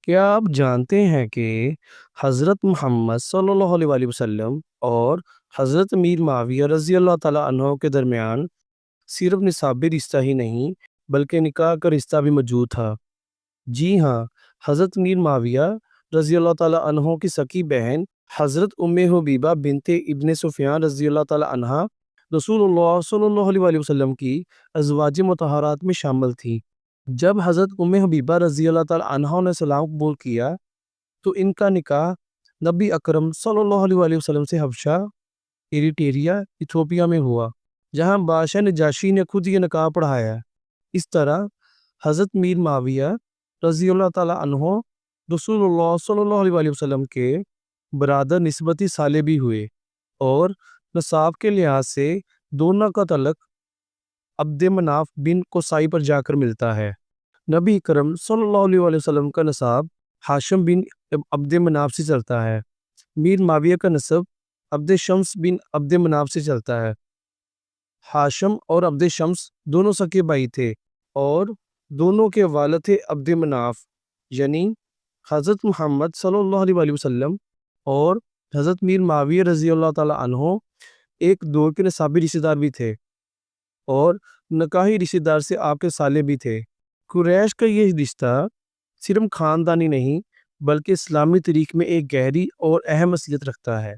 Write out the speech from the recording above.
کیا آپ جانتے ہیں کہ حضرت محمد صلی اللہ علیہ وسلم اور حضرت میر معاویہ رضی اللہ تعالیٰ عنہ کے درمیان صرف نسابی رشتہ ہی نہیں بلکہ نکاح کا رشتہ بھی موجود تھا؟ جی ہاں، حضرت میر معاویہ رضی اللہ تعالیٰ عنہ کی سکی بہن حضرت ام حبیبہ بنت ابن سفیان رضی اللہ تعالیٰ عنہ رسول اللہ صلی اللہ علیہ وسلم کی ازواج مطہرات میں شامل تھی۔ جب حضرت ام حبیبہ رضی اللہ تعالیٰ عنہ نے اسلام قبول کیا تو ان کا نکاح نبی اکرم صلی اللہ علیہ وسلم سے حبشہ، ایریٹریا، ایتھوپیا میں ہوا، جہاں بادشاہ نجاشی نے خود یہ نکاح پڑھایا۔ اس طرح حضرت میر معاویہ رضی اللہ تعالیٰ عنہ رسول اللہ صلی اللہ علیہ وسلم کے برادر نسبتی سالے بھی ہوئے، اور نصاب کے لحاظ سے دونوں کا تعلق عبد مناف بن قصی پر جا کر ملتا ہے۔ نبی کرم صلی اللہ علیہ وسلم کا نسب ہاشم بن عبد مناف سے چلتا ہے۔ میر معاویہ کا نسب عبد شمس بن عبد مناف سے چلتا ہے۔ ہاشم اور عبد شمس دونوں سکے بھائی تھے اور دونوں کے والد تھے عبد مناف، یعنی حضرت محمد صلی اللہ علیہ وسلم اور حضرت میر معاویہ رضی اللہ تعالیٰ عنہ ایک دور کے نسابی رشتہ دار بھی تھے اور نکاحی رشتہ دار سے آپ کے سالے بھی تھے۔ قریش کا یہ رشتہ صرف خاندانی نہیں بلکہ اسلامی تاریخ میں ایک گہری اور اہم حیثیت رکھتا ہے۔